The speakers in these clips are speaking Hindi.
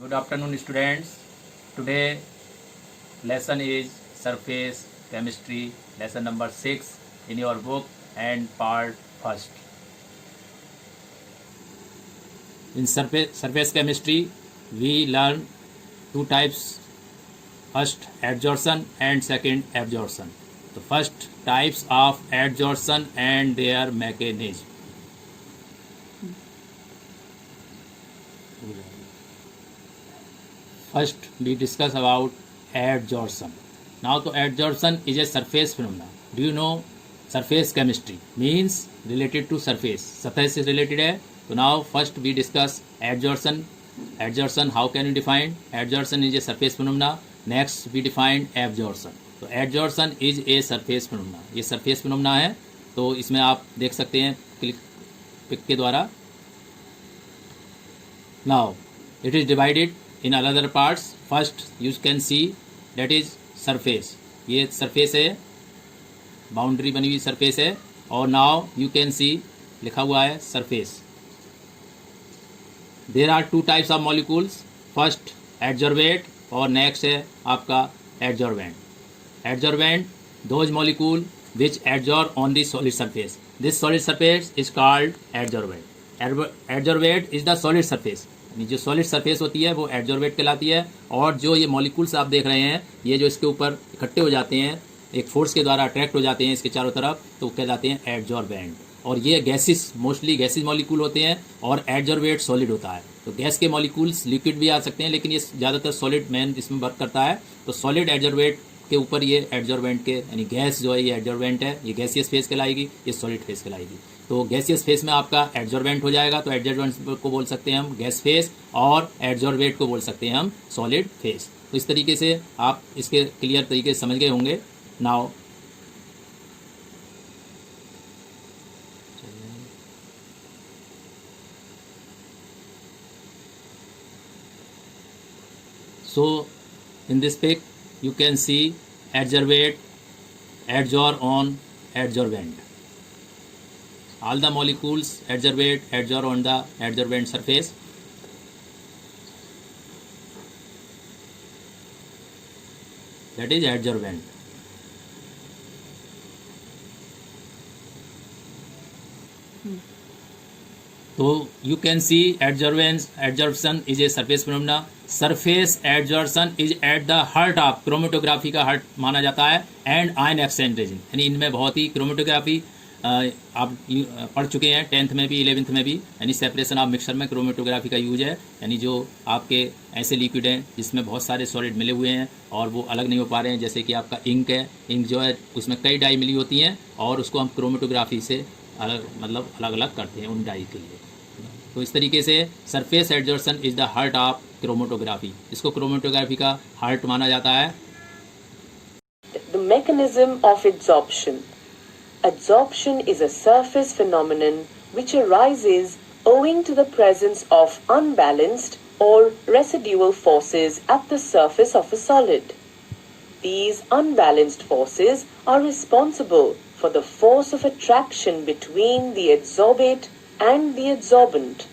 Good afternoon, students. Today lesson is surface chemistry, lesson number 6 in your book and part first. In surface chemistry, we learn two types. First, adsorption and second, absorption. The first types of adsorption and their mechanism. First, we discuss about adsorption. Now, so adsorption is a surface phenomenon. Do you know surface chemistry means related to surface? Surface is related है. So now first we discuss adsorption. Adsorption, how can you define? Adsorption is a surface phenomena. Next we define absorption. तो adsorption is a surface phenomena. ये surface phenomena है. तो इसमें आप देख सकते हैं पिक के द्वारा. Now it is divided in other parts. First you can see that is surface. ये surface है, बाउंड्री बनी हुई surface है. और now you can see लिखा हुआ है surface. There are two types of molecules. First adsorbate और next है आपका adsorbent. Adsorbent, those molecule which adsorb on the solid surface. This solid surface is called adsorbent. Adsorbate is the solid surface. जो सॉलिड सरफेस होती है वो एडजॉर्बेट कहलाती है. और जो ये मॉलिक्यूल्स आप देख रहे हैं ये जो इसके ऊपर इकट्ठे हो जाते हैं एक फोर्स के द्वारा अट्रैक्ट हो जाते हैं इसके चारों तरफ तो कहलाते हैं एडजॉर्बेंट. और ये गैसेस मोस्टली गैसेस मॉलिक्यूल होते हैं और एडजॉर्बेट सॉलिड होता है. तो गैस के मॉलिक्यूल्स लिक्विड भी आ सकते हैं लेकिन ये ज़्यादातर सॉलिड मैन इसमें वर्क करता है. तो सॉलिड एडजॉर्बेट के ऊपर ये एडजॉर्बेंट के यानी गैस जो है ये एडजॉर्बेंट है. ये गैसियस फेज कहलाएगी, ये सॉलिड फेज कहलाएगी. तो गैसियस फेज में आपका एडजॉर्बेंट हो जाएगा. तो एडजॉर्बेंट को बोल सकते हैं हम गैस फेज और एडजॉर्बेट को बोल सकते हैं हम सॉलिड फेज. तो इस तरीके से आप इसके क्लियर तरीके से समझ गए होंगे. Now so in this pic you can see adsorbate, adsorb on adsorbent. All the molecules adsorbate, adsorb on the adsorbent surface. That is adsorbent. So you can see adsorption is a surface phenomena. Surface adsorption is at the heart of chromatography का heart माना जाता है. And ion exchange reagent यानी इनमें बहुत ही क्रोमेटोग्राफी आप पढ़ चुके हैं 10th में भी 11th में भी. यानी सेपरेशन ऑफ मिक्सचर में क्रोमेटोग्राफी का यूज है. यानी जो आपके ऐसे लिक्विड हैं जिसमें बहुत सारे सॉलिड मिले हुए हैं और वो अलग नहीं हो पा रहे हैं. जैसे कि आपका इंक है, इंक जो है उसमें कई डाई मिली होती हैं और उसको हम क्रोमेटोग्राफी से अलग अलग करते हैं उन डाई के लिए. तो इस तरीके से surface adsorption is the heart of chromatography. इसको क्रोमेटोग्राफी का हार्ट माना जाता है. The mechanism of adsorption. Adsorption is a surface phenomenon which arises owing to the presence of unbalanced or residual forces at the surface of a solid. These unbalanced forces are responsible for the force of attraction between the adsorbate and the adsorbent.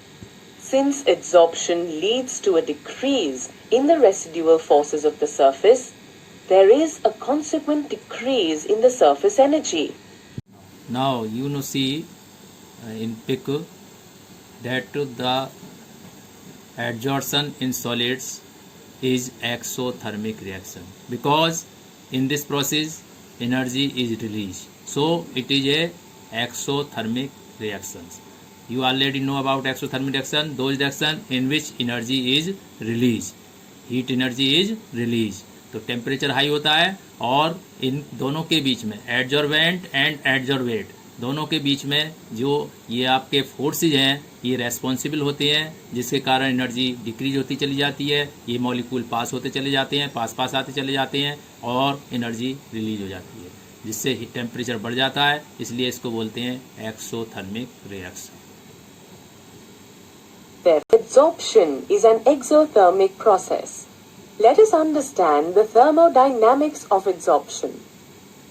Since adsorption leads to a decrease in the residual forces of the surface, there is a consequent decrease in the surface energy. Now you see in pic that the adsorption in solids is exothermic reaction because in this process energy is released. So it is a exothermic reactions. You already know about exothermic reaction, those reaction in which energy is released, heat energy is released. तो टेम्परेचर हाई होता है और इन दोनों के बीच में एडजॉर्बेंट एंड एडजॉर्बेट दोनों के बीच में जो ये आपके फोर्सेज हैं ये रेस्पॉन्सिबल होते हैं जिसके कारण एनर्जी डिक्रीज होती चली जाती है. ये मॉलिक्यूल पास होते चले जाते हैं, पास आते चले जाते हैं और एनर्जी रिलीज हो जाती है जिससे टेम्परेचर बढ़ जाता है. इसलिए इसको बोलते हैं exothermic reaction. Adsorption is an exothermic process. Let us understand the thermodynamics of adsorption.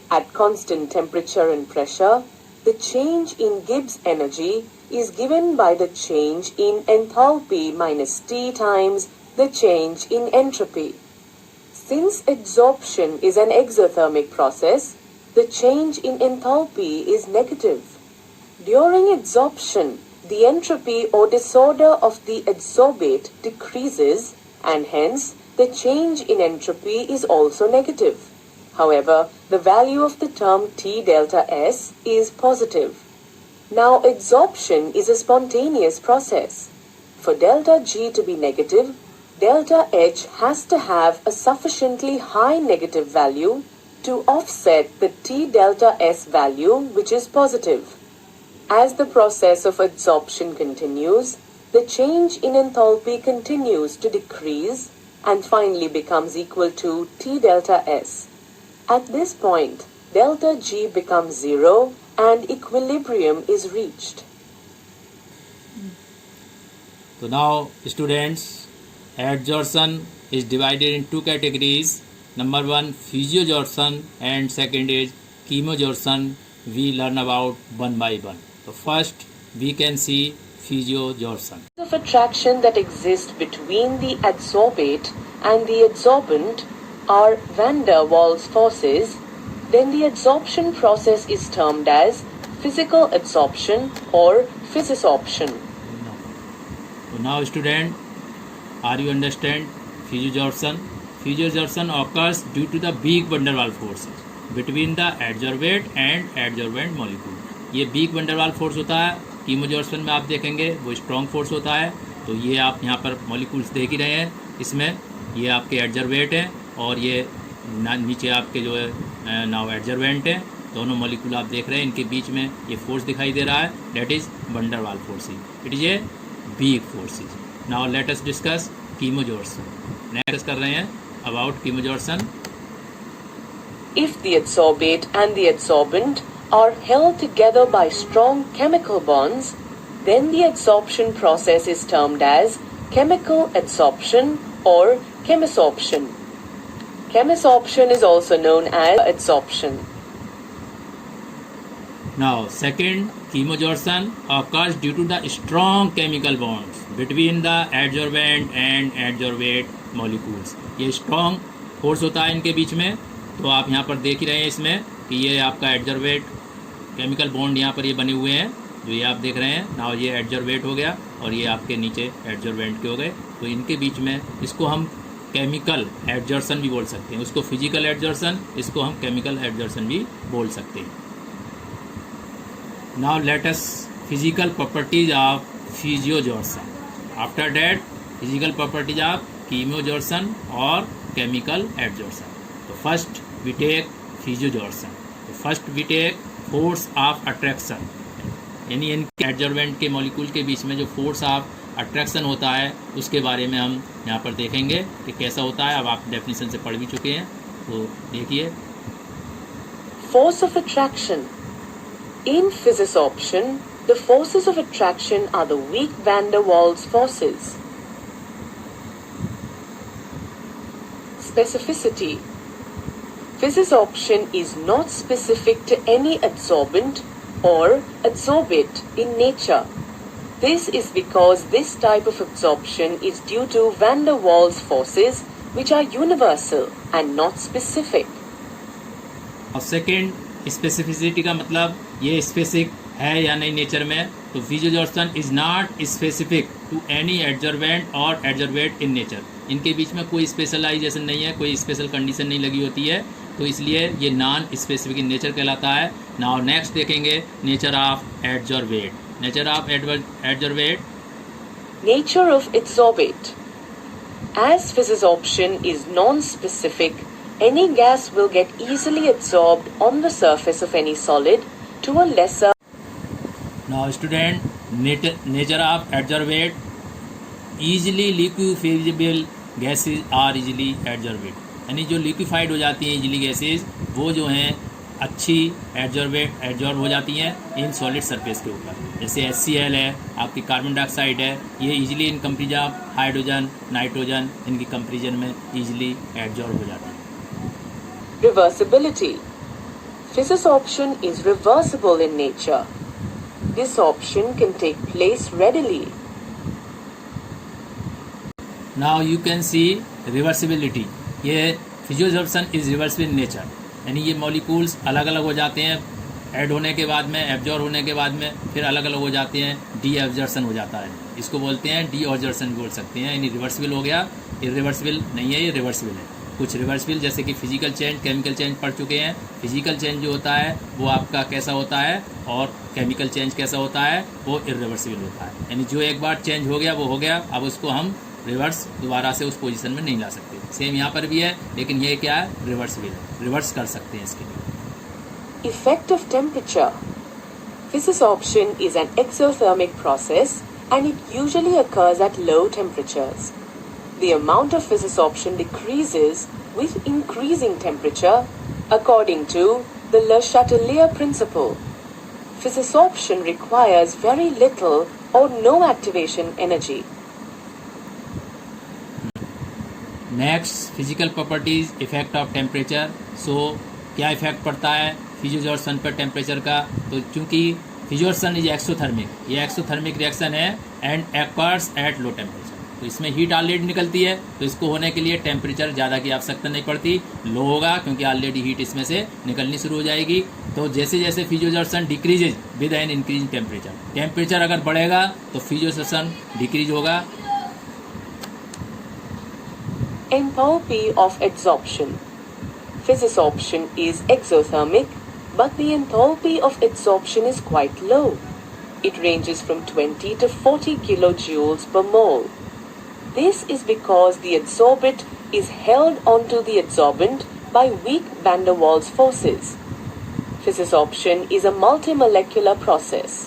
At constant temperature and pressure, the change in Gibbs energy is given by the change in enthalpy minus T times the change in entropy. Since adsorption is an exothermic process, the change in enthalpy is negative. During adsorption, the entropy or disorder of the adsorbate decreases, and hence the change in entropy is also negative. However, the value of the term T delta S is positive. Now, adsorption is a spontaneous process. For delta G to be negative, delta H has to have a sufficiently high negative value to offset the T delta S value, which is positive. As the process of adsorption continues, the change in enthalpy continues to decrease and finally becomes equal to T delta S. At this point, delta G becomes 0 and equilibrium is reached. So now, students, adsorption is divided in two categories. Number one, physioadsorption, and second is chemoadsorption. We learn about one by one. So first, we can see physioadsorption. Of attraction that exists between the adsorbate and the adsorbent are van der Waals forces, then the adsorption process is termed as physical adsorption or physisorption. So now, student, are you understand physioadsorption? Physioadsorption occurs due to the weak van der Waals forces between the adsorbate and adsorbent molecule. ये weak van der Waals force होता है. कीमोजॉर्सन में आप देखेंगे वो स्ट्रॉन्ग फोर्स होता है. तो ये आप यहाँ पर मॉलिक्यूल्स देख ही रहे हैं. इसमें ये आपके एडजर्वेट हैं और ये नीचे आपके जो है नाउ एडजर्वेंट हैं. दोनों मॉलिक्यूल आप देख रहे हैं, इनके बीच में ये फोर्स दिखाई दे रहा है. That is van der Waals forces. It is a weak forces. Now let us discuss chemisorption. Next कर रहे हैं about chemisorption. If the adsorbate and the adsorbent are held together by strong chemical bonds, then the adsorption process is termed as chemical adsorption or chemisorption. Chemisorption is also known as adsorption. Now, second, chemoadsorption occurs due to the strong chemical bonds between the adsorbent and adsorbate molecules. ये strong force होता है इनके बीच में. तो आप यहाँ पर देख ही रहे हैं इसमें कि ये आपका एडजर्वेट केमिकल बॉन्ड यहाँ पर ये बने हुए हैं, जो ये आप देख रहे हैं. नाउ ये एडजर्वेट हो गया और ये आपके नीचे एडजर्वेंट के हो गए. तो इनके बीच में इसको हम केमिकल एडजर्सन भी बोल सकते हैं. उसको फिजिकल एडजर्सन, इसको हम केमिकल एडजर्सन भी बोल सकते हैं. Now let us physical properties of physisorption. After that physical properties of chemisorption और केमिकल एडजर्सन. तो फर्स्ट वी टेक फिजियोजॉर्सन. तो first we take force of attraction, यानी इनके एडजर्वेंट के मॉलिक्यूल के बीच में जो फोर्स ऑफ अट्रैक्शन होता है उसके बारे में हम यहाँ पर देखेंगे कि कैसा होता है. अब आप डेफिनेशन से पढ़ भी चुके हैं, तो देखिए. Force of attraction. In physisorption, the forces of attraction are the weak van der Waals forces. Specificity. Physisorption is not specific to any adsorbent or adsorbate in nature. This is because this type of absorption is due to van der Waals forces, which are universal and not specific. और सेकेंड, स्पेसिफिसिटी का मतलब ये स्पेसिफिक है या नहीं नेचर में. तो physisorption is not specific to any adsorbent और एडजर्वेट इन नेचर. इनके बीच में कोई स्पेशलाइजेशन नहीं है, कोई स्पेशल कंडीशन नहीं लगी होती है, तो इसलिए ये नॉन स्पेसिफिक इन नेचर कहलाता है. नाउ नेक्स्ट देखेंगे nature of adsorbate. Nature of adsorbate. Nature of adsorbate. As physisorption is non-specific, any gas will get easily absorbed on the surface of any solid to a lesser. Now student, nature of adsorbate. Easily liquefiable gases are easily adsorbate, यानी जो लिक्विफाइड हो जाती हैं इजिली गैसेज, वो जो हैं अच्छी एडजॉर्ब हो जाती हैं इन सॉलिड सरफेस के ऊपर. जैसे HCl है, आपकी कार्बन डाइऑक्साइड है, ये easily in comparison of hydrogen, nitrogen, इनकी कंपेरिजन में इजीली एडजॉर्ब हो जाती है. Reversibility. Physisorption is reversible in nature. This option can take place readily. Now you can see reversibility. ये फिजियोजॉर्प्शन इज रिवर्सिबल इन नेचर, यानी ये मॉलिक्यूल्स अलग अलग हो जाते हैं ऐड होने के बाद में, एब्जॉर्ब होने के बाद में फिर अलग अलग हो जाते हैं, डी एब्जॉर्प्शन हो जाता है. इसको बोलते हैं डी ऑब्जॉर्प्शन बोल सकते हैं, यानी रिवर्सिबल हो गया. इरिवर्सिबल नहीं है, ये रिवर्सिबल है. कुछ रिवर्सिबल जैसे कि फिजिकल चेंज, केमिकल चेंज पढ़ चुके हैं. फिजिकल चेंज जो होता है वो आपका कैसा होता है और केमिकल चेंज कैसा होता है, वो इरिवर्सिबल होता है. यानी जो एक बार चेंज हो गया वो हो गया, अब उसको हम रिवर्स दोबारा से उस पोजीशन में नहीं ला सकते. सेम यहाँ पर भी है, लेकिन ये क्या है, रिवर्सिबल है, रिवर्स कर सकते हैं इसके लिए. Effect of temperature. Physisorption is an exothermic process and it usually occurs at low temperatures. The amount of physisorption decreases with increasing temperature according to the Le Chatelier principle. Physisorption requires very little or no activation energy. Next physical properties, effect of temperature. So क्या इफेक्ट पड़ता है फिजियोजॉर्प्शन पर टेम्परेचर का? तो चूंकि फिजियोजॉर्प्शन इज एक्सोथर्मिक, ये एक्सोथर्मिक रिएक्शन है एंड एक्वर्स एट लो टेम्परेचर. तो इसमें हीट ऑलरेडी निकलती है, तो इसको होने के लिए टेम्परेचर ज़्यादा की आवश्यकता नहीं पड़ती. लो होगा क्योंकि ऑलरेडी हीट इसमें से निकलनी शुरू हो जाएगी. तो जैसे जैसे physisorption decreases with an increase temperature, temperature अगर बढ़ेगा तो फिजियोजॉर्प्शन डिक्रीज होगा. Enthalpy of adsorption. Physisorption is exothermic, but the enthalpy of adsorption is quite low. It ranges from 20 to 40 kilojoules per mole. This is because the adsorbate is held onto the adsorbent by weak van der Waals forces. Physisorption is a multimolecular process.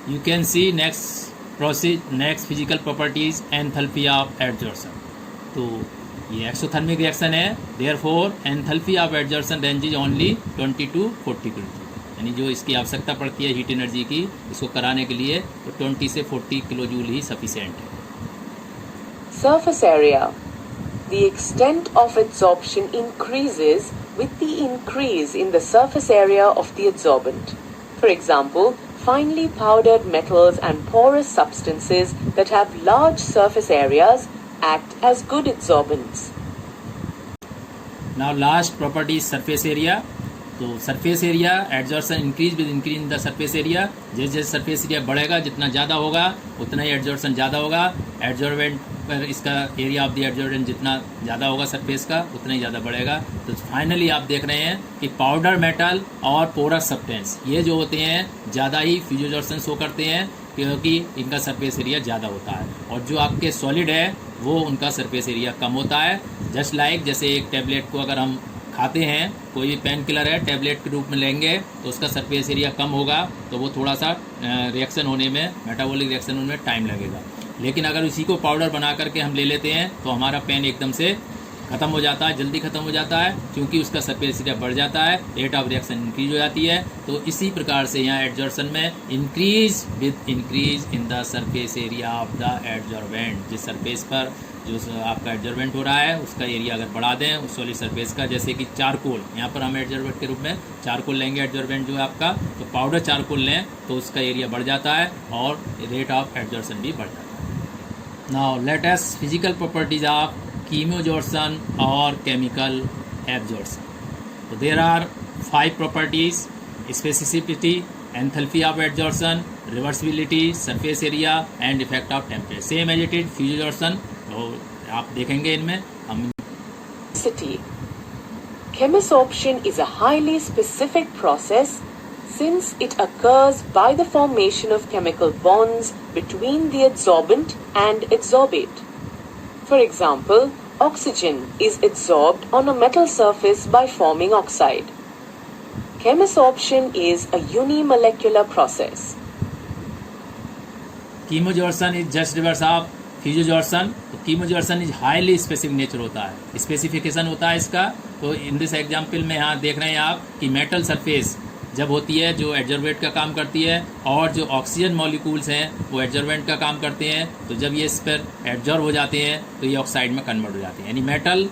You can see next physical properties, enthalpy of adsorption. तो ये एक्सोथर्मिक रिएक्शन है, therefore enthalpy of adsorption range only 20 to 40 kilo, यानी जो इसकी आवश्यकता पड़ती है हीट एनर्जी की इसको कराने के लिए, तो 20 से 40 किलो जूल ही सफिशिएंट है. Surface area. The extent of adsorption increases with the increase in the surface area of the adsorbent. For example, finely powdered metals and porous substances that have large surface areas act as good adsorbents. Now last property is surface area. तो surface area adsorption increase with increase in the surface area. जैसे जैसे सरफेस एरिया बढ़ेगा, जितना ज़्यादा होगा उतना ही एडजॉर्प्शन ज़्यादा होगा. एडजॉर्बेंट पर इसका एरिया ऑफ द एडजॉर्बेंट जितना ज़्यादा होगा सरफेस का, उतना ही ज़्यादा बढ़ेगा. तो फाइनली आप देख रहे हैं कि पाउडर मेटल और पोरस सब्सटेंस ये जो होते हैं ज़्यादा ही फिजियोजॉर्प्शन शो करते हैं, क्योंकि इनका सरफेस एरिया ज़्यादा होता है. और जो आपके सॉलिड है वो उनका सरफेस एरिया कम होता है. जस्ट लाइक जैसे एक टैबलेट को अगर हम खाते हैं, कोई भी पेन किलर है टैबलेट के रूप में लेंगे तो उसका सरफेस एरिया कम होगा, तो वो थोड़ा सा रिएक्शन होने में, मेटाबॉलिक रिएक्शन होने में टाइम लगेगा. लेकिन अगर उसी को पाउडर बना करके हम ले लेते हैं तो हमारा पेन एकदम से ख़त्म हो जाता है, जल्दी ख़त्म हो जाता है, क्योंकि उसका सरफेस एरिया बढ़ जाता है, रेट ऑफ रिएक्शन इंक्रीज हो जाती है. तो इसी प्रकार से यहाँ एडजॉर्प्शन में increase with increase in the surface area of the adsorbent. जिस सरफेस पर जो आपका एडजॉर्बेंट हो रहा है उसका एरिया अगर बढ़ा दें उस सॉलिड सरफेस का, जैसे कि चारकोल, यहाँ पर हम एडजॉर्बेंट के रूप में चारकोल लेंगे एडजॉर्बेंट जो है आपका, तो पाउडर चारकोल लें तो उसका एरिया बढ़ जाता है और रेट ऑफ एडजॉर्प्शन भी बढ़ जाता है. Now let us physical properties of chemisorption और केमिकल एब्जॉर्प्शन. तो there are 5 properties: specificity, enthalpy of adsorption, reversibility, surface area and effect of temperature. Same as it is physisorption. तो आप देखेंगे इनमें हम. Chemisorption is a highly specific process since it occurs by the formation of chemical bonds between the adsorbent and adsorbate. For example, oxygen is adsorbed on a metal surface by forming oxide. Chemisorption is a unimolecular process. Chemisorption is just reverse of physisorption. तो chemisorption is highly specific nature होता है, स्पेसिफिकेशन होता है इसका. तो इन दिस एग्जाम्पल में यहाँ देख रहे हैं आप कि मेटल सरफेस जब होती है जो एडजॉर्बेंट का काम करती है, और जो ऑक्सीजन मॉलिक्यूल्स हैं वो एडजॉर्बेंट का काम करते हैं. तो जब ये इस पर एडजॉर्ब हो जाते हैं तो ये ऑक्साइड में कन्वर्ट हो जाते हैं. यानी मेटल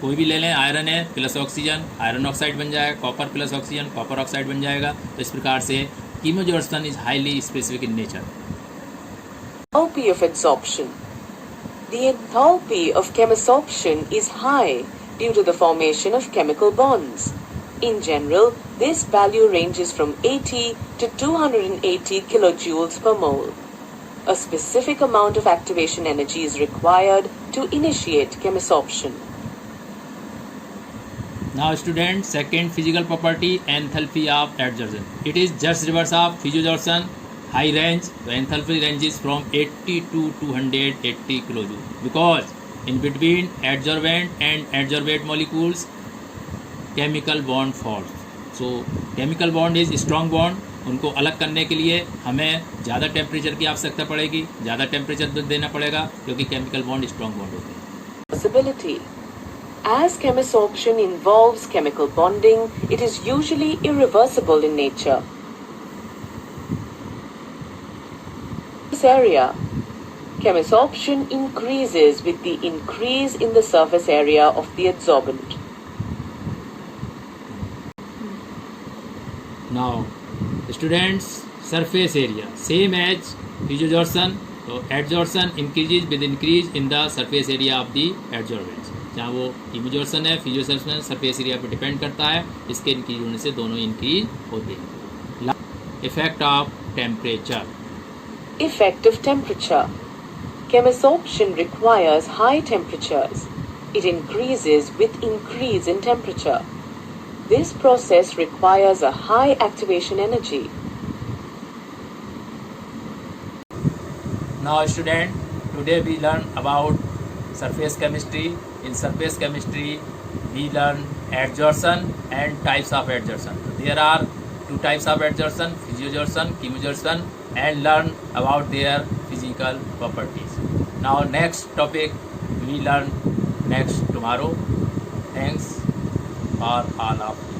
कोई भी ले लें, आयरन है प्लस ऑक्सीजन, आयरन ऑक्साइड बन जाएगा, copper plus oxygen, copper oxide बन जाएगा. तो इस प्रकार से chemisorption is highly specific in nature. Enthalpy of adsorption. The enthalpy of chemisorption is high due to the formation of chemical bonds. In general, this value ranges from 80 to 280 kilojoules per mole. A specific amount of activation energy is required to initiate chemisorption. Now students, second physical property, enthalpy of adsorption. It is just reverse of physiosorption, high range. The enthalpy ranges from 80 to 280 kilojoule because in between adsorbent and adsorbate molecules chemical bond forms. So chemical bond is strong bond. उनको अलग करने के लिए हमें ज़्यादा टेम्परेचर की आवश्यकता पड़ेगी, ज़्यादा टेम्परेचर देना पड़ेगा क्योंकि केमिकल बॉन्ड स्ट्रॉन्ग बॉन्ड होते हैं. Possibility. As chemisorption involves chemical bonding, it is usually irreversible in nature. This area, chemisorption increases with the increase in the surface area of the adsorbent. Now, students, surface area same as physiosorption. So adsorption increases with increase in the surface area of the adsorbents. जहाँ वो इमिजोर्सन है, फिजियोसर्पशन सरफेस एरिया पर डिपेंड करता है. इसके इंक्रीज होने से दोनों इंक्रीज होते हैं. Effect of temperature. Effect of temperature. Chemisorption requires high temperatures. It increases with increase in temperature. This process requires a high activation energy. Now student, today we learn about surface chemistry. In surface chemistry we learn adsorption and types of adsorption. There are two types of adsorption, physiosorption, chemosorption, and learn about their physical properties. Now next topic we learn next tomorrow. Thanks for all of you.